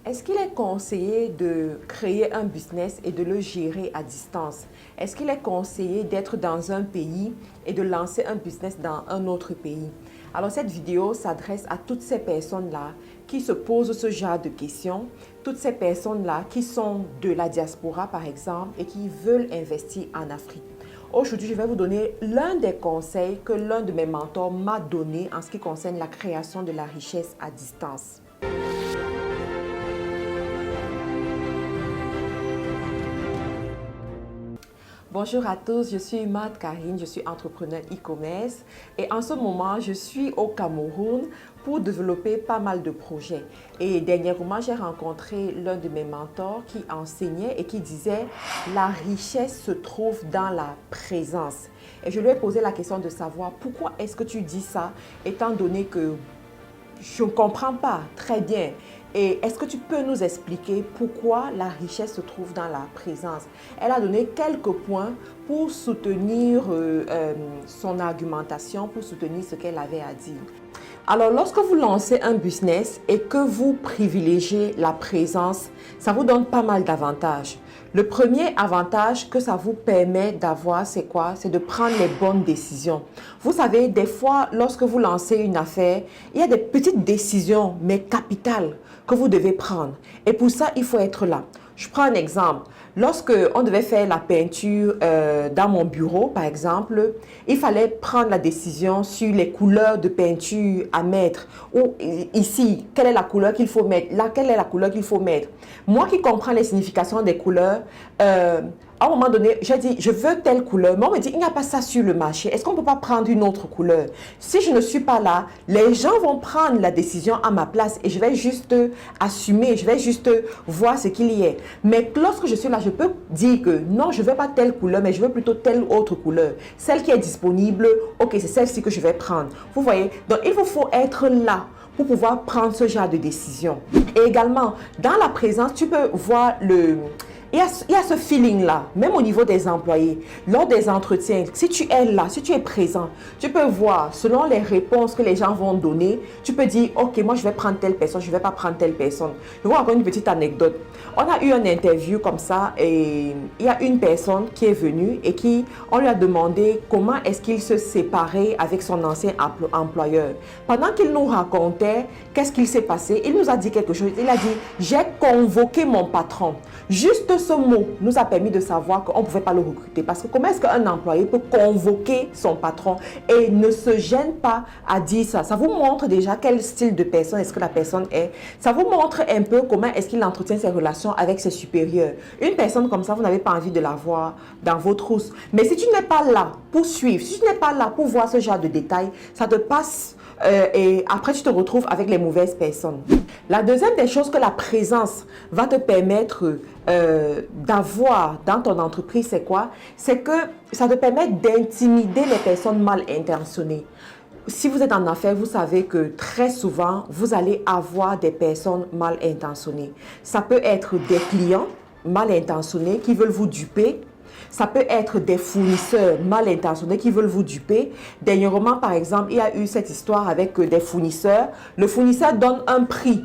Est-ce qu'il est conseillé de créer un business et de le gérer à distance? Est-ce qu'il est conseillé d'être dans un pays et de lancer un business dans un autre pays? Alors cette vidéo s'adresse à toutes ces personnes-là qui se posent ce genre de questions, toutes ces personnes-là qui sont de la diaspora par exemple et qui veulent investir en Afrique. Aujourd'hui, je vais vous donner l'un des conseils que l'un de mes mentors m'a donné en ce qui concerne la création de la richesse à distance. Bonjour à tous, je suis Mad Karine, je suis entrepreneur e-commerce et en ce moment, je suis au Cameroun pour développer pas mal de projets. Et dernièrement, j'ai rencontré l'un de mes mentors qui enseignait et qui disait « La richesse se trouve dans la présence ». Et je lui ai posé la question de savoir pourquoi est-ce que tu dis ça, étant donné que je ne comprends pas très bien. Et est-ce que tu peux nous expliquer pourquoi la richesse se trouve dans la présence? Elle a donné quelques points pour soutenir son argumentation, pour soutenir ce qu'elle avait à dire. Alors, lorsque vous lancez un business et que vous privilégiez la présence, ça vous donne pas mal d'avantages. Le premier avantage que ça vous permet d'avoir, c'est quoi? C'est de prendre les bonnes décisions. Vous savez, des fois, lorsque vous lancez une affaire, il y a des petites décisions, mais capitales, que vous devez prendre. Et pour ça, il faut être là. Je prends un exemple. Lorsque on devait faire la peinture dans mon bureau, par exemple, il fallait prendre la décision sur les couleurs de peinture à mettre. Ou ici, quelle est la couleur qu'il faut mettre? Là, quelle est la couleur qu'il faut mettre? Moi qui comprends les significations des couleurs, à un moment donné, j'ai dit, je veux telle couleur. Mais on me dit, il n'y a pas ça sur le marché. Est-ce qu'on ne peut pas prendre une autre couleur? Si je ne suis pas là, les gens vont prendre la décision à ma place et je vais juste assumer, je vais juste voir ce qu'il y a. Mais lorsque je suis là, je peux dire que non, je ne veux pas telle couleur, mais je veux plutôt telle autre couleur. Celle qui est disponible, ok, c'est celle-ci que je vais prendre. Vous voyez? Donc, il vous faut être là pour pouvoir prendre ce genre de décision. Et également, dans la présence, tu peux voir il y a ce feeling-là, même au niveau des employés. Lors des entretiens, si tu es là, si tu es présent, tu peux voir, selon les réponses que les gens vont donner, tu peux dire, ok, moi je vais prendre telle personne, je ne vais pas prendre telle personne. Je vais vous raconter une petite anecdote. On a eu une interview comme ça et il y a une personne qui est venue et on lui a demandé comment est-ce qu'il se séparait avec son ancien employeur. Pendant qu'il nous racontait qu'est-ce qu'il s'est passé, il nous a dit quelque chose. Il a dit, j'ai convoqué mon patron. Juste ce mot nous a permis de savoir qu'on ne pouvait pas le recruter. Parce que comment est-ce qu'un employé peut convoquer son patron et ne se gêne pas à dire ça? Ça vous montre déjà quel style de personne est-ce que la personne est. Ça vous montre un peu comment est-ce qu'il entretient ses relations avec ses supérieurs. Une personne comme ça, vous n'avez pas envie de la voir dans vos trousses. Mais si tu n'es pas là pour suivre, si tu n'es pas là pour voir ce genre de détails, ça te passe et après tu te retrouves avec les mauvaises personnes. La deuxième des choses que la présence va te permettre d'avoir dans ton entreprise, c'est quoi? C'est que ça te permet d'intimider les personnes mal intentionnées. Si vous êtes en affaires, vous savez que très souvent, vous allez avoir des personnes mal intentionnées. Ça peut être des clients mal intentionnés qui veulent vous duper. Ça peut être des fournisseurs mal intentionnés qui veulent vous duper. Dernièrement, par exemple, il y a eu cette histoire avec des fournisseurs. Le fournisseur donne un prix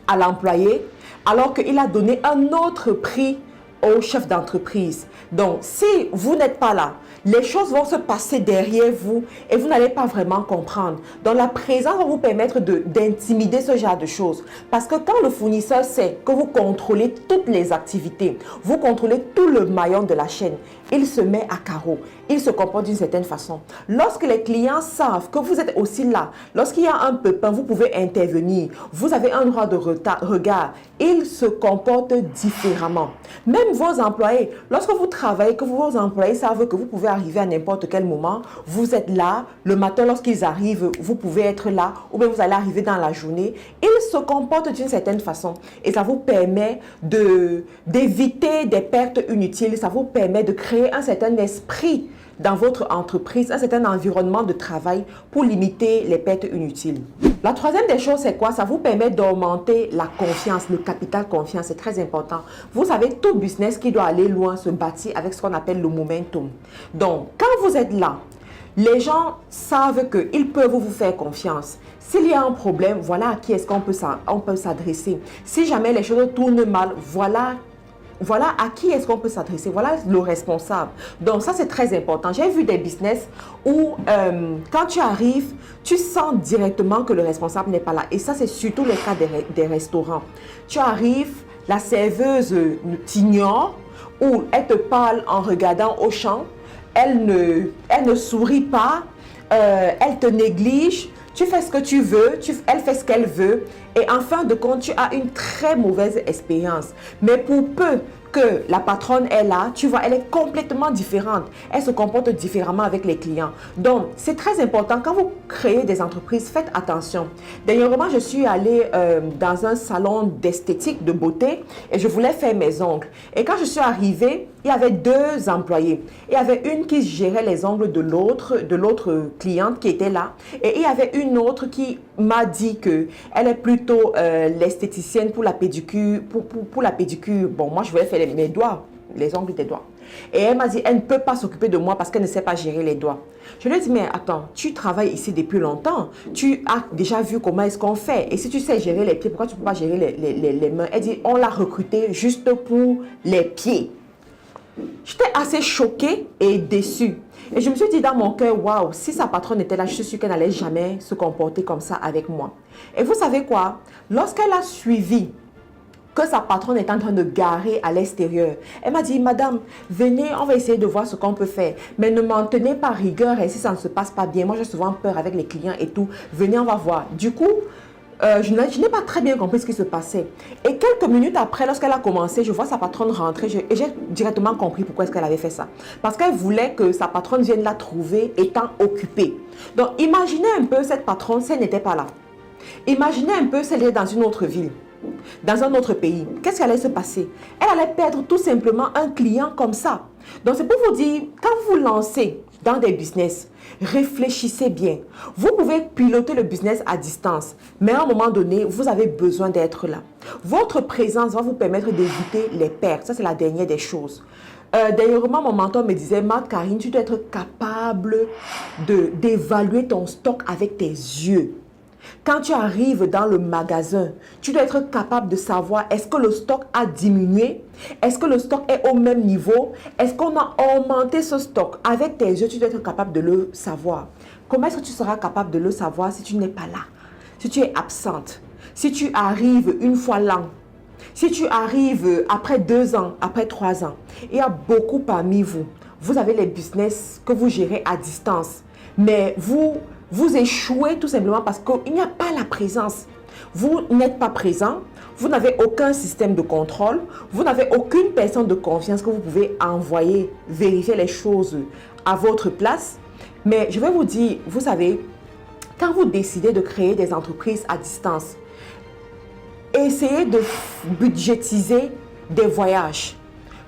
à l'employé alors qu'il a donné un autre prix au chef d'entreprise. Donc, si vous n'êtes pas là, les choses vont se passer derrière vous et vous n'allez pas vraiment comprendre. Donc, la présence va vous permettre d'intimider ce genre de choses. Parce que quand le fournisseur sait que vous contrôlez toutes les activités, vous contrôlez tout le maillon de la chaîne, il se met à carreau. Il se comporte d'une certaine façon. Lorsque les clients savent que vous êtes aussi là, lorsqu'il y a un pépin, vous pouvez intervenir. Vous avez un droit de regard. Ils se comportent différemment. Même vos employés, lorsque vous travaillez, que vos employés savent que vous pouvez arriver à n'importe quel moment, vous êtes là, le matin lorsqu'ils arrivent, vous pouvez être là, ou bien vous allez arriver dans la journée, ils se comportent d'une certaine façon. Et ça vous permet d'éviter des pertes inutiles, ça vous permet de créer un certain esprit dans votre entreprise, un certain environnement de travail pour limiter les pertes inutiles. La troisième des choses, c'est quoi? Ça vous permet d'augmenter la confiance, le capital confiance, c'est très important. Vous savez, tout business qui doit aller loin se bâtit avec ce qu'on appelle le momentum. Donc, quand vous êtes là, Les gens savent qu'ils peuvent vous faire confiance. S'il y a un problème, voilà à qui est-ce qu'on peut s'adresser. Si jamais les choses tournent mal, voilà à qui est-ce qu'on peut s'adresser. Voilà le responsable. Donc ça, c'est très important. J'ai vu des business où quand tu arrives, tu sens directement que le responsable n'est pas là. Et ça, c'est surtout le cas des restaurants. Tu arrives, la serveuse t'ignore ou elle te parle en regardant au champ. Elle ne sourit pas. Elle te néglige. Tu fais ce que tu veux, elle fait ce qu'elle veut et en fin de compte, tu as une très mauvaise expérience. Mais pour peu que la patronne est là, tu vois, elle est complètement différente. Elle se comporte différemment avec les clients. Donc, c'est très important. Quand vous créez des entreprises, faites attention. Dernièrement, je suis allée dans un salon d'esthétique, de beauté et je voulais faire mes ongles. Et quand je suis arrivée, il y avait 2 employés. Il y avait une qui gérait les ongles de l'autre cliente qui était là. Et il y avait une autre qui m'a dit qu'elle est plutôt l'esthéticienne pour la pédicure. Pour la pédicure, bon, moi je voulais faire mes doigts, les ongles des doigts. Et elle m'a dit, elle ne peut pas s'occuper de moi parce qu'elle ne sait pas gérer les doigts. Je lui ai dit, mais attends, tu travailles ici depuis longtemps. Tu as déjà vu comment est-ce qu'on fait. Et si tu sais gérer les pieds, pourquoi tu ne peux pas gérer les mains? Elle dit, on l'a recrutée juste pour les pieds. J'étais assez choquée et déçue. Et je me suis dit dans mon cœur, waouh, si sa patronne était là, je suis sûre qu'elle n'allait jamais se comporter comme ça avec moi. Et vous savez quoi? Lorsqu'elle a suivi que sa patronne est en train de garer à l'extérieur, elle m'a dit, madame, venez, on va essayer de voir ce qu'on peut faire. Mais ne m'en tenez pas rigueur et si ça ne se passe pas bien, moi j'ai souvent peur avec les clients et tout, venez, on va voir. Du coup, je n'ai pas très bien compris ce qui se passait. Et quelques minutes après, lorsqu'elle a commencé, je vois sa patronne rentrer et j'ai directement compris pourquoi est-ce qu'elle avait fait ça. Parce qu'elle voulait que sa patronne vienne la trouver étant occupée. Donc, imaginez un peu cette patronne si elle n'était pas là. Imaginez un peu si elle était dans une autre ville, dans un autre pays. Qu'est-ce qui allait se passer? Elle allait perdre tout simplement un client comme ça. Donc, c'est pour vous dire, quand vous vous lancez dans des business, réfléchissez bien. Vous pouvez piloter le business à distance, mais à un moment donné, vous avez besoin d'être là. Votre présence va vous permettre d'éviter les pertes. Ça, c'est la dernière des choses. Dernièrement, mon mentor me disait, Marthe Karine, tu dois être capable d'évaluer ton stock avec tes yeux. Quand tu arrives dans le magasin, tu dois être capable de savoir est-ce que le stock a diminué? Est-ce que le stock est au même niveau? Est-ce qu'on a augmenté ce stock? Avec tes yeux, tu dois être capable de le savoir. Comment est-ce que tu seras capable de le savoir si tu n'es pas là? Si tu es absente? Si tu arrives une fois l'an? Si tu arrives après 2 ans, après 3 ans? Il y a beaucoup parmi vous. Vous avez les business que vous gérez à distance. Mais vous échouez tout simplement parce qu'il n'y a pas la présence. Vous n'êtes pas présent, vous n'avez aucun système de contrôle, vous n'avez aucune personne de confiance que vous pouvez envoyer vérifier les choses à votre place. Mais je vais vous dire, vous savez, quand vous décidez de créer des entreprises à distance, essayez de budgétiser des voyages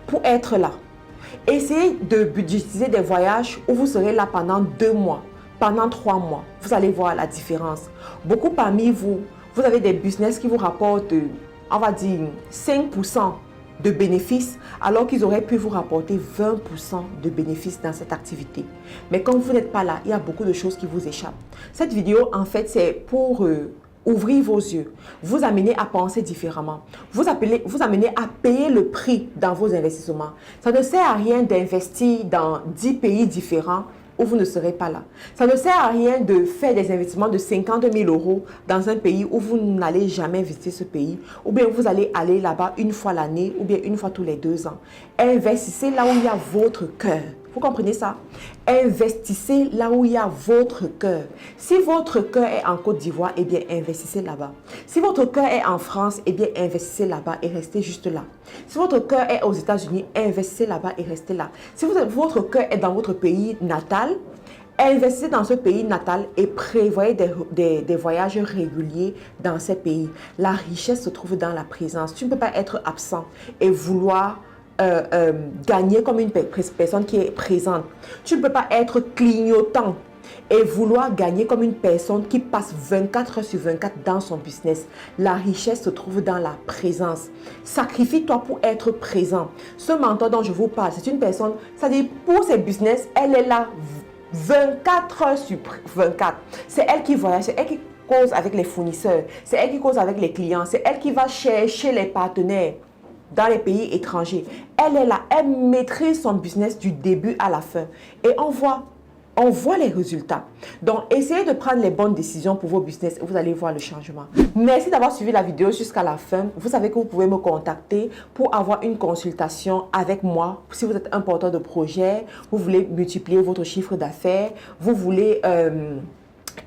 pour être là. Essayez de budgétiser des voyages où vous serez là pendant 2 mois. Pendant 3 mois, vous allez voir la différence. Beaucoup parmi vous, vous avez des business qui vous rapportent, on va dire, 5% de bénéfices, alors qu'ils auraient pu vous rapporter 20% de bénéfices dans cette activité. Mais comme vous n'êtes pas là, il y a beaucoup de choses qui vous échappent. Cette vidéo, en fait, c'est pour ouvrir vos yeux, vous amener à penser différemment, vous amener à payer le prix dans vos investissements. Ça ne sert à rien d'investir dans 10 pays différents où vous ne serez pas là. Ça ne sert à rien de faire des investissements de 50 000 € dans un pays où vous n'allez jamais visiter ce pays, ou bien vous allez aller là-bas une fois l'année, ou bien une fois tous les 2 ans. Investissez là où il y a votre cœur. Vous comprenez ça? Investissez là où il y a votre cœur. Si votre cœur est en Côte d'Ivoire, eh bien, investissez là-bas. Si votre cœur est en France, eh bien, investissez là-bas et restez juste là. Si votre cœur est aux États-Unis, investissez là-bas et restez là. Si votre cœur est dans votre pays natal, investissez dans ce pays natal et prévoyez des voyages réguliers dans ces pays. La richesse se trouve dans la présence. Tu ne peux pas être absent et vouloir gagner comme une personne qui est présente. Tu ne peux pas être clignotant et vouloir gagner comme une personne qui passe 24 heures sur 24 dans son business. La richesse se trouve dans la présence. Sacrifie-toi pour être présent. Ce mentor dont je vous parle, c'est une personne, c'est-à-dire pour ses business, elle est là 24 heures sur 24. C'est elle qui voyage, c'est elle qui cause avec les fournisseurs, c'est elle qui cause avec les clients, c'est elle qui va chercher les partenaires dans les pays étrangers. Elle est là, elle maîtrise son business du début à la fin. Et on voit les résultats. Donc, essayez de prendre les bonnes décisions pour vos business et vous allez voir le changement. Merci d'avoir suivi la vidéo jusqu'à la fin. Vous savez que vous pouvez me contacter pour avoir une consultation avec moi. Si vous êtes un porteur de projet, vous voulez multiplier votre chiffre d'affaires, vous voulez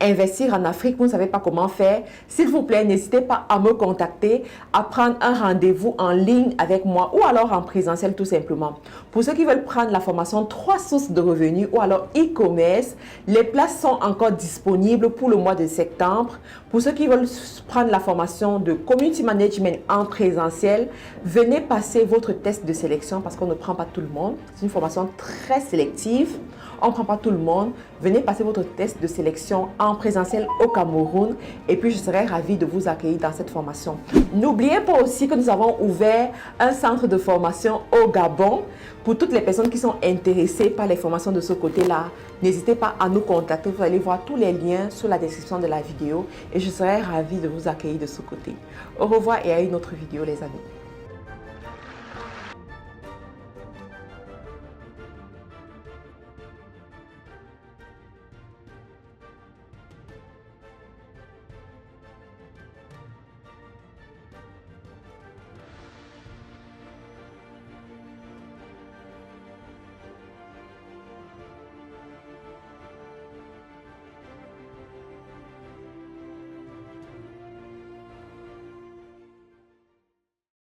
investir en Afrique, vous ne savez pas comment faire, s'il vous plaît, n'hésitez pas à me contacter, à prendre un rendez-vous en ligne avec moi ou alors en présentiel tout simplement. Pour ceux qui veulent prendre la formation 3 sources de revenus ou alors e-commerce, les places sont encore disponibles pour le mois de septembre. Pour ceux qui veulent prendre la formation de community management en présentiel, venez passer votre test de sélection parce qu'on ne prend pas tout le monde. C'est une formation très sélective. On ne prend pas tout le monde. Venez passer votre test de sélection en présentiel au Cameroun et puis je serai ravie de vous accueillir dans cette formation. N'oubliez pas aussi que nous avons ouvert un centre de formation au Gabon. Pour toutes les personnes qui sont intéressées par les formations de ce côté-là, n'hésitez pas à nous contacter. Vous allez voir tous les liens sous la description de la vidéo et je serai ravie de vous accueillir de ce côté. Au revoir et à une autre vidéo les amis.